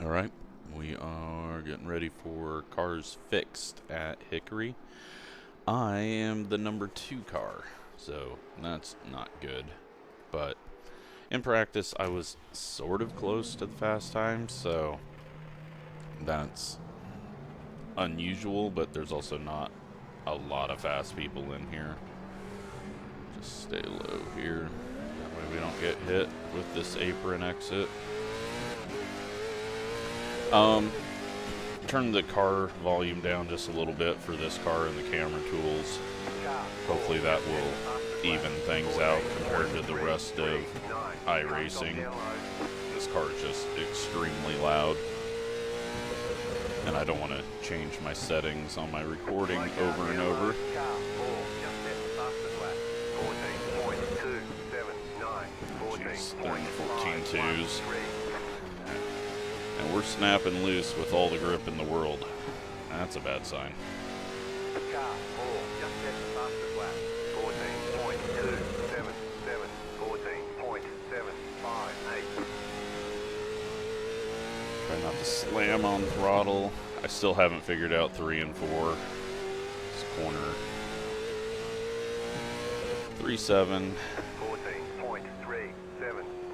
Alright, we are getting ready for cars fixed at Hickory. I am the number 2 car, so that's not good. But in practice, I was sort of close to the fast time, so that's unusual, but there's also not a lot of fast people in here. Just stay low here, that way we don't get hit with this apron exit. Turn the car volume down just a little bit for this car and the camera tools. Hopefully that will even things out compared to the rest of iRacing. This car is just extremely loud, and I don't want to change my settings on my recording over and over. Jeez, they're in the 14.2s. And we're snapping loose with all the grip in the world. That's a bad sign. Try not to slam on throttle. I still haven't figured out 3 and 4. This corner. 3.7.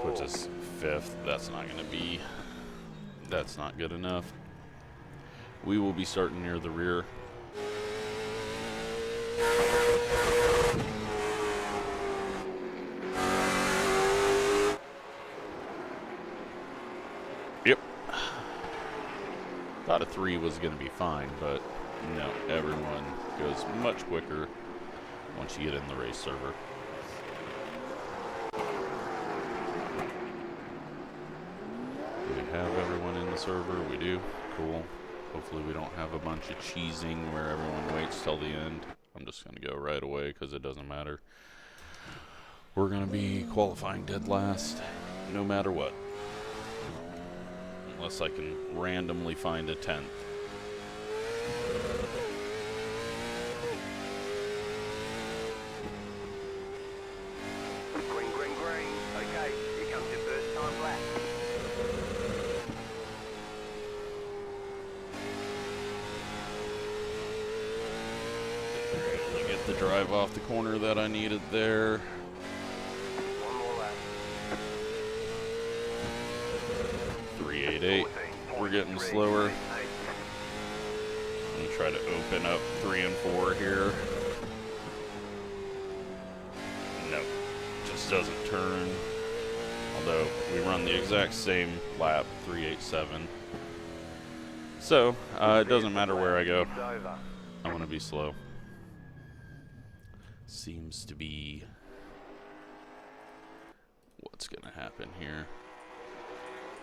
Puts us 5th. That's not going to be... That's not good enough. We will be starting near the rear. Yep. Thought a 3 was going to be fine, but no, everyone goes much quicker once you get in the race server. Have everyone in the server? We do. Cool. Hopefully we don't have a bunch of cheesing where everyone waits till the end. I'm just going to go right away because it doesn't matter. We're going to be qualifying dead last no matter what. Unless I can randomly find a 10th. Green, green, green. Okay, here comes your first time lap. Get the drive off the corner that I needed there. One more lap. 388. We're getting slower. I'm going to try to open up 3 and 4 here. No, just doesn't turn. Although we run the exact same lap, 387. So, it doesn't matter where I go. I want to be slow. Seems to be what's going to happen here.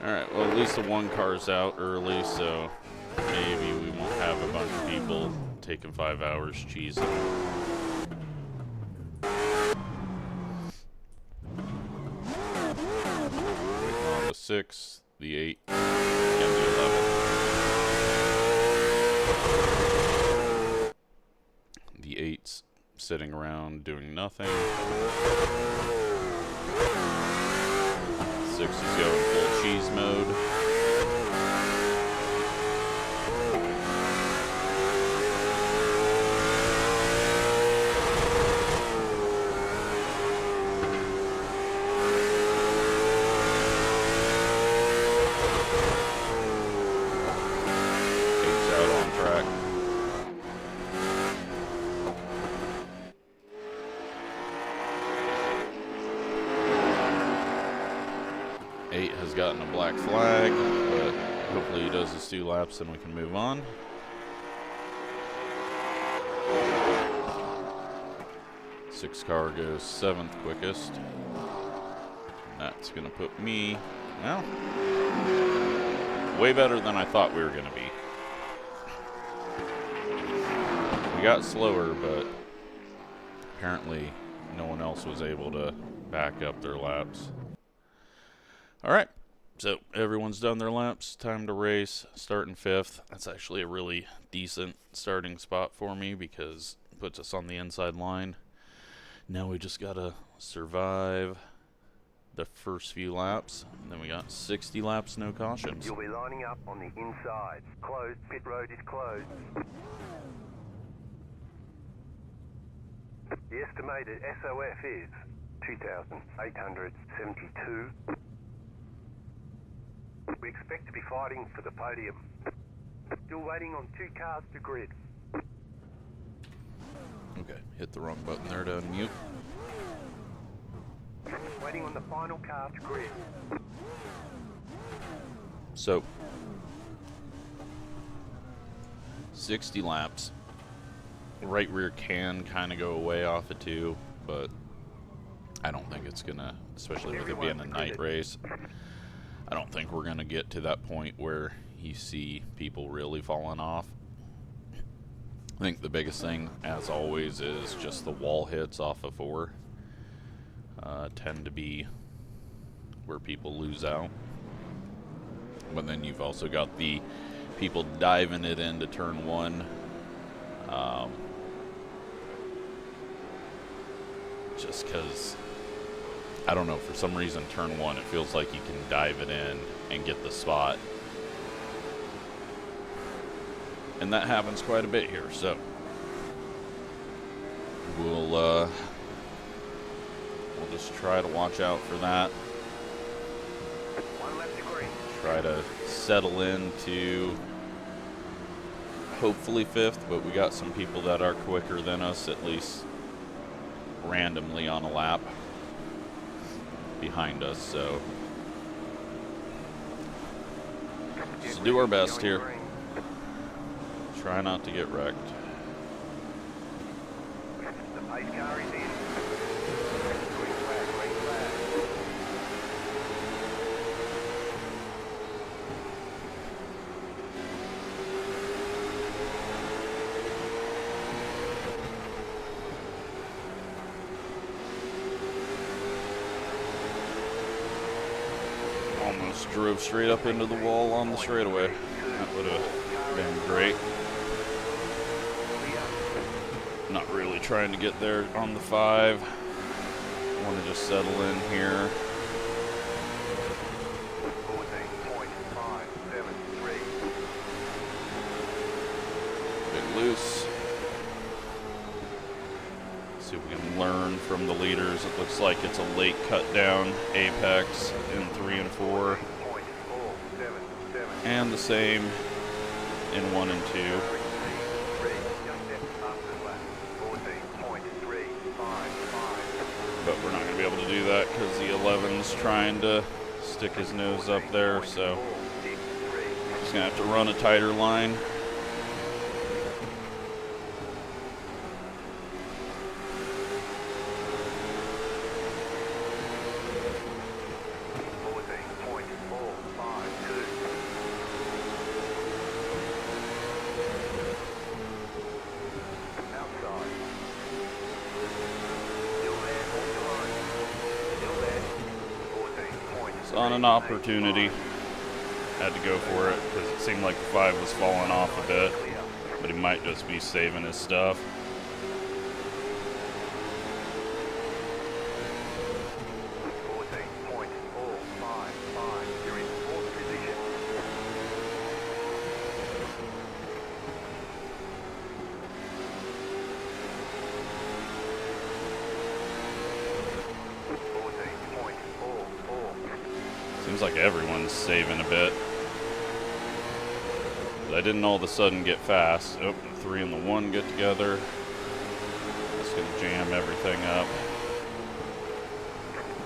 Alright, well at least the one car's out early, so maybe we won't have a bunch of people taking 5 hours cheesing. On the 6, the 8, and the 11. The 8's sitting around doing nothing. 6 is going full cheese mode. Gotten a black flag, but hopefully he does his 2 laps and we can move on. Six car goes 7th quickest. That's gonna put me, well, way better than I thought we were gonna be. We got slower, but apparently no one else was able to back up their laps. Alright. So, everyone's done their laps, time to race, starting 5th. That's actually a really decent starting spot for me because it puts us on the inside line. Now we just gotta survive the first few laps. And then we got 60 laps, no cautions. You'll be lining up on the inside. Closed. Pit road is closed. The estimated SOF is 2,872. We expect to be fighting for the podium. Still waiting on 2 cars to grid. Okay, hit the wrong button there to unmute. Waiting on the final car to grid. So, 60 laps. Right rear can kind of go away off of 2, but I don't think it's gonna, especially with it being a night race, I don't think we're gonna get to that point where you see people really falling off. I think the biggest thing, as always, is just the wall hits off of 4 tend to be where people lose out. But then you've also got the people diving it into turn 1. Just because, I don't know, for some reason turn 1 it feels like you can dive it in and get the spot. And that happens quite a bit here, so we'll just try to watch out for that. One left to green. Try to settle into hopefully 5th, but we got some people that are quicker than us, at least randomly on a lap behind us, so just do our best here. Try not to get wrecked. The pace car is in. Green flag, green flag. Almost drove straight up into the wall on the straightaway. That would have been great. Not really trying to get there on the 5. Want to just settle in here. 14.573. Big loose. See if we can learn from the leaders. It looks like it's a late cut down apex in 3 and 4. 14.477. And the same in 1 and 2. But we're not going to be able to do that because the 11's trying to stick his nose up there, so he's going to have to run a tighter line. On an opportunity, had to go for it because it seemed like the 5 was falling off a bit, but he might just be saving his stuff. Seems like everyone's saving a bit. But I didn't all of a sudden get fast. Oh, the 3 and the 1 get together. That's going to jam everything up.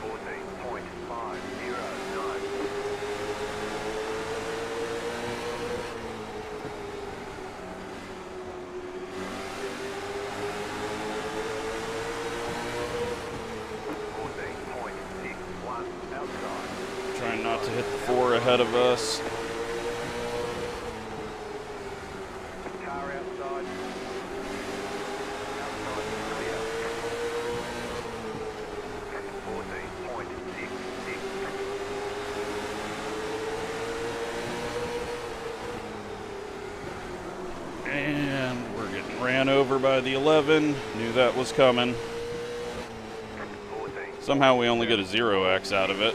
14.509. Trying not to hit the 4 ahead of us. Car outside. Outside clear. 14.66. And we're getting ran over by the 11. Knew that was coming. Somehow we only get a 0x out of it.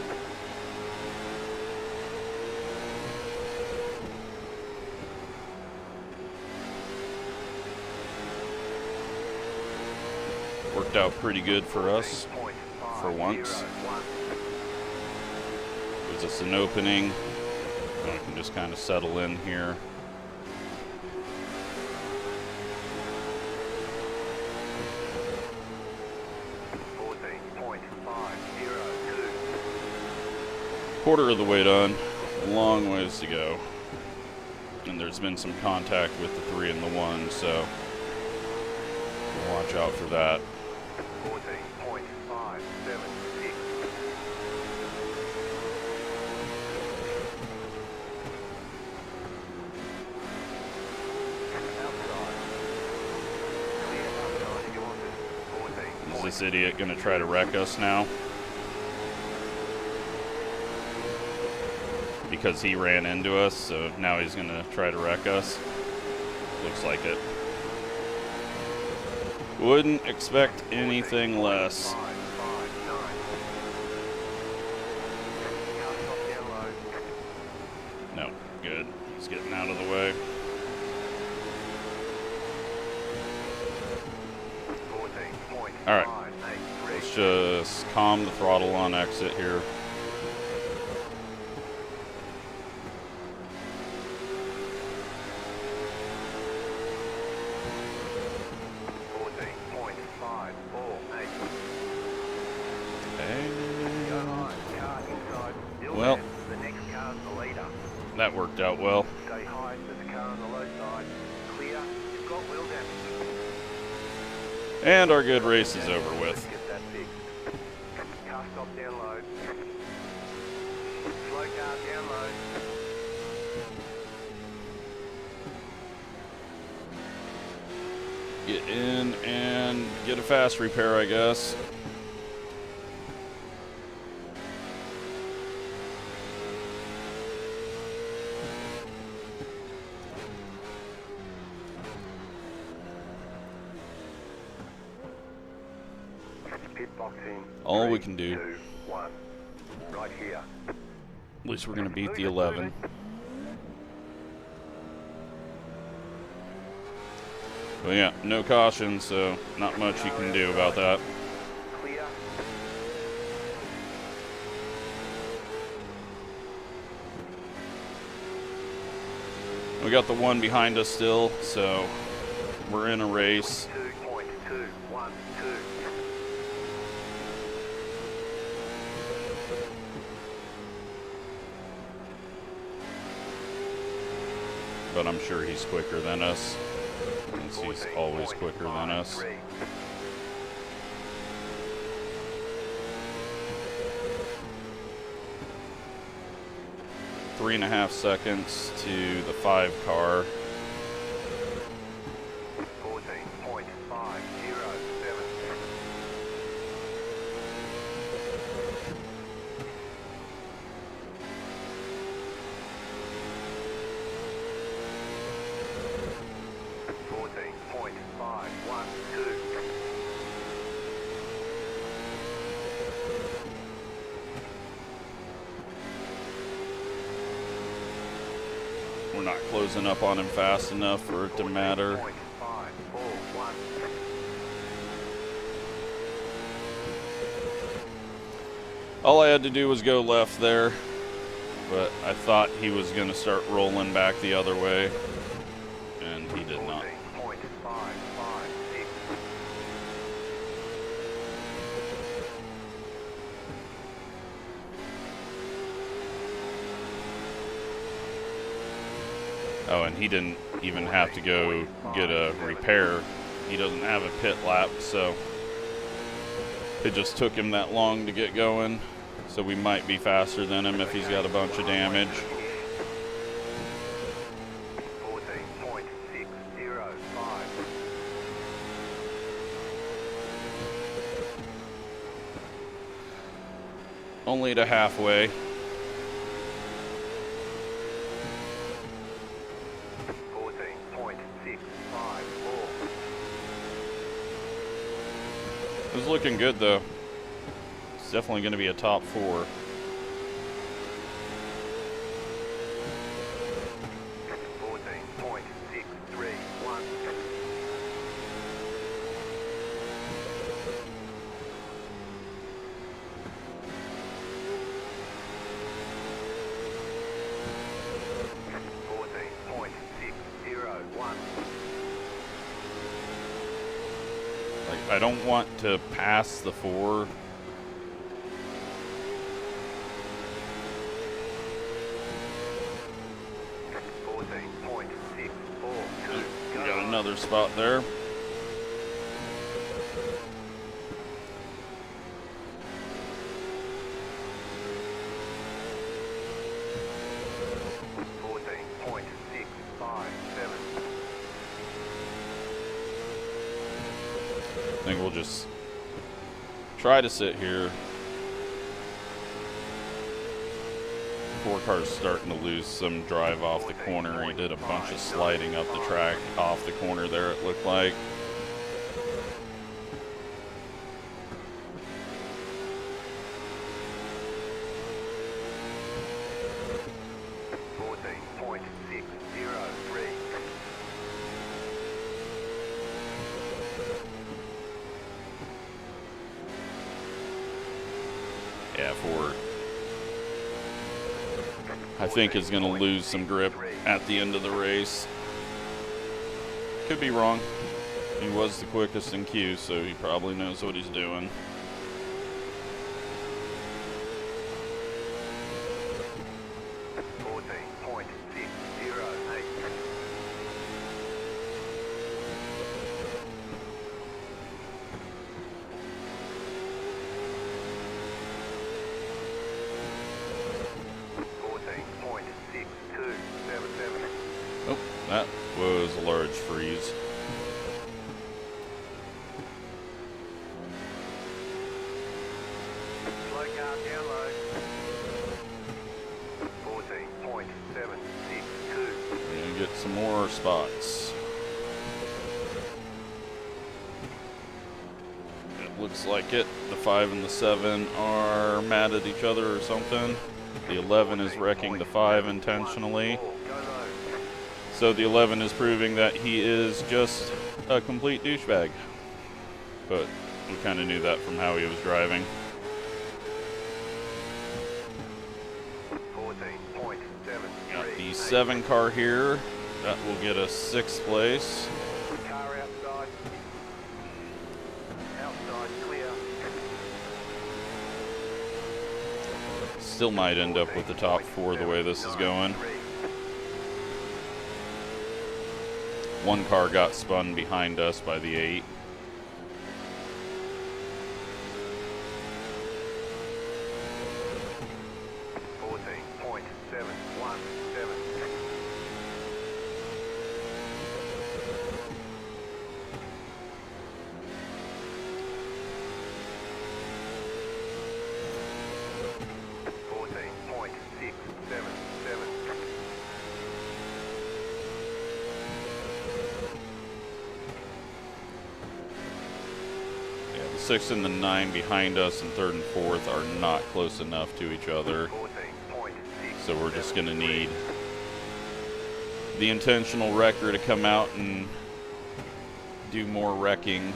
Worked out pretty good for us, for once. Gives us an opening. We can just kind of settle in here. Quarter of the way done. A long ways to go. And there's been some contact with the 3 and the 1, so watch out for that. 14.576. Is this idiot gonna try to wreck us now? Because he ran into us, so now he's gonna try to wreck us. Looks like it. Wouldn't expect anything less. No, good. He's getting out of the way. Alright, let's just calm the throttle on exit here. Well, that worked out well. Stay high, there's a car on the low side. Clear, you've got wheel damage. And our good race is over with. Get that fixed. Car stop down low. Slow car down low. Get in and get a fast repair, I guess. Pit boxing. All we can do. 2, 1. Right here. At least we're going to beat the 11. But yeah, no caution, so not much you can do about that. Clear. We got the 1 behind us still, so we're in a race. 2.212. But I'm sure he's quicker than us, since he's always quicker than us. 3. 3.5 seconds to the 5 car. 14.507. We're not closing up on him fast enough for it to matter. 541. All I had to do was go left there, but I thought he was going to start rolling back the other way, and he did not. 14.556. Oh, and he didn't even have to go get a repair. He doesn't have a pit lap, so it just took him that long to get going. So we might be faster than him if he's got a bunch of damage. 14.605. Only to halfway. 14.654. It was looking good though. definitely going to be a top 4. 14.631. Like, I don't want to pass the 4. We got another spot there. I think we'll just try to sit here. 4 car's starting to lose some drive off the corner. He did a bunch of sliding up the track off the corner there, it looked like. Yeah, Ford, I think, is going to lose some grip at the end of the race. Could be wrong. He was the quickest in queue, so he probably knows what he's doing. Oh, that was a large freeze. Slow car down low. 14.762. We're gonna get some more spots. It looks like it. The 5 and the 7 are mad at each other or something. The 11 is wrecking the 5 intentionally. So the 11 is proving that he is just a complete douchebag. But we kind of knew that from how he was driving. 14.7. Got the 7 car here. That will get us 6th place. Car outside. Outside clear. Still might end up with the top 4 the way this is going. 1 car got spun behind us by the 8. Yeah, the 6 and the 9 behind us and 3rd and 4th are not close enough to each other. So we're just going to need the intentional wrecker to come out and do more wrecking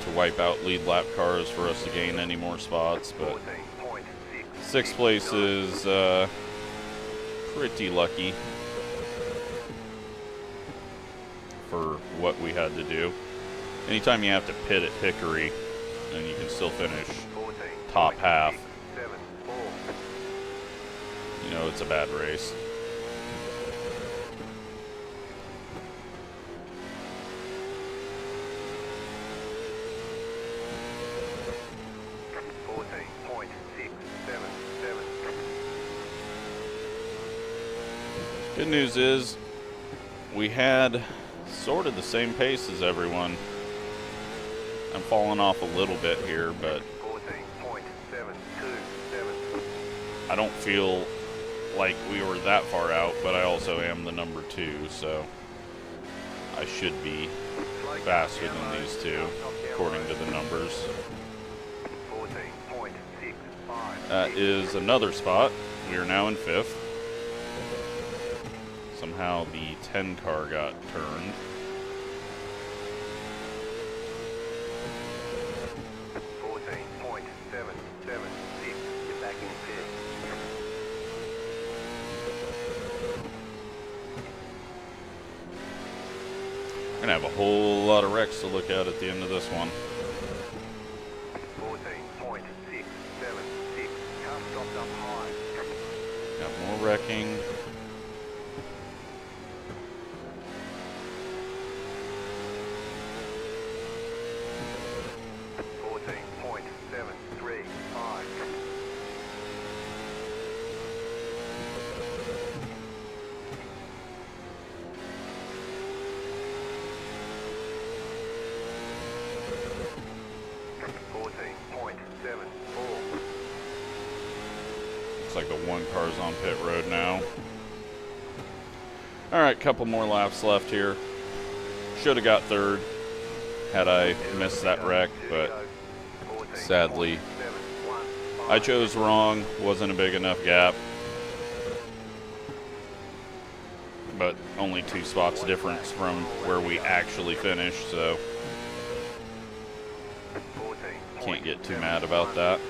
to wipe out lead lap cars for us to gain any more spots. But 6th place is pretty lucky for what we had to do. Anytime you have to pit at Hickory and you can still finish top half, you know it's a bad race. Good news is we had sort of the same pace as everyone. I'm falling off a little bit here, but I don't feel like we were that far out, but I also am the number 2, so I should be faster than these two, according to the numbers. That is another spot. We are now in 5th. Somehow the 10 car got turned. 14.776. You're back in 5th. We're gonna have a whole lot of wrecks to look at the end of this one. 14.676. Car stopped up high. Got more wrecking. Looks like the 1 car's on pit road now. Alright, couple more laps left here. Should have got 3rd had I missed that wreck, but sadly I chose wrong. Wasn't a big enough gap. But only 2 spots difference from where we actually finished, so can't get too mad about that.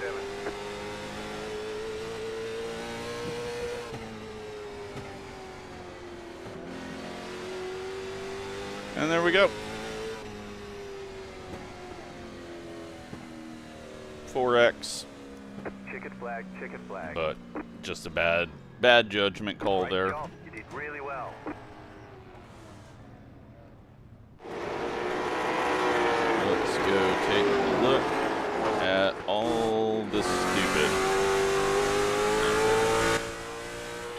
And there we go. 4X. Ticket flag, ticket flag. But just a bad judgment call there. Job. You did really well. Let's go take a look at all this stupid.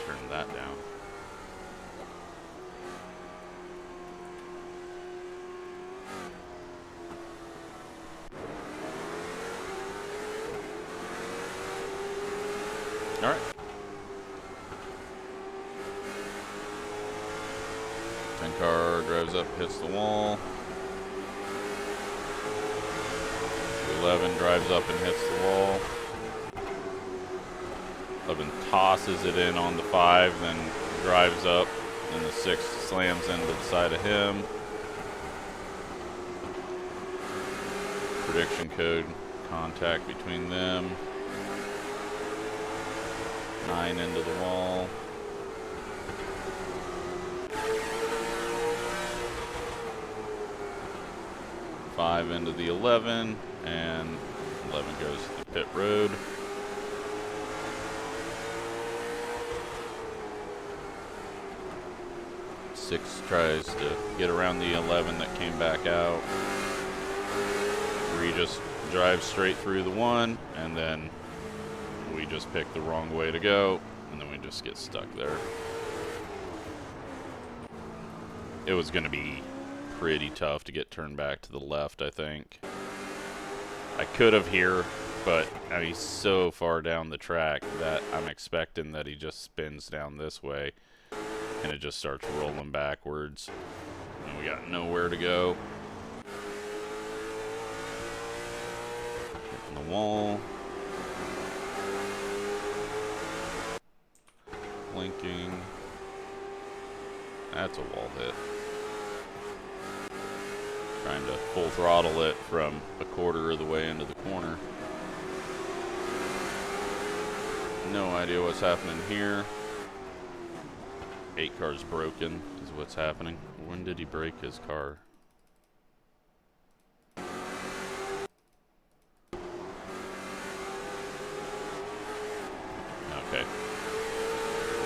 Turn that down. All right. 10 car drives up, hits the wall. 11 drives up and hits the wall. 11 tosses it in on the 5, then drives up, and the 6 slams into the side of him. Prediction code contact between them. 9 into the wall. Five into the 11, and 11 goes to the pit road. Six tries to get around the 11 that came back out. 3 just drives straight through the 1, and then we just picked the wrong way to go, and then we just get stuck there. It was going to be pretty tough to get turned back to the left, I think. I could have here, but I mean, he's so far down the track that I'm expecting that he just spins down this way, and it just starts rolling backwards. And we got nowhere to go. Hitting the wall. Blinking. That's a wall hit. Trying to full throttle it from a quarter of the way into the corner. No idea what's happening here. 8 cars broken is what's happening. When did he break his car? Okay.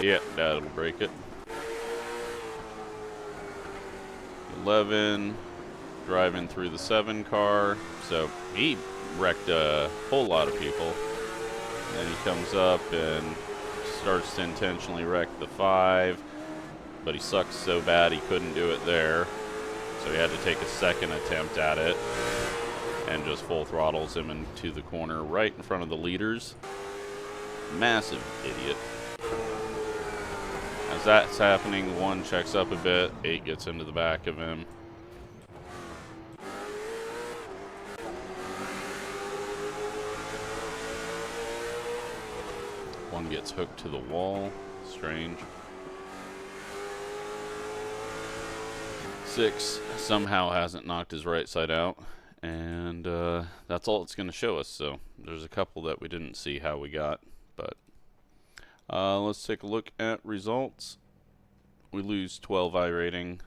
Yeah, that'll break it. 11 driving through the 7 car, so he wrecked a whole lot of people. Then he comes up and starts to intentionally wreck the 5, but he sucks so bad he couldn't do it there, so he had to take a second attempt at it and just full throttles him into the corner right in front of the leaders. Massive idiot. As that's happening, 1 checks up a bit, 8 gets into the back of him. one gets hooked to the wall. Strange. 6 somehow hasn't knocked his right side out. And that's all it's going to show us. So there's a couple that we didn't see how we got. But let's take a look at results. We lose 12 iRating.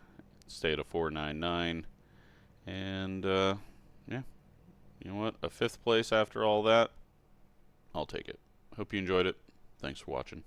Stay at a 499. And yeah, you know what? A 5th place after all that. I'll take it. Hope you enjoyed it. Thanks for watching.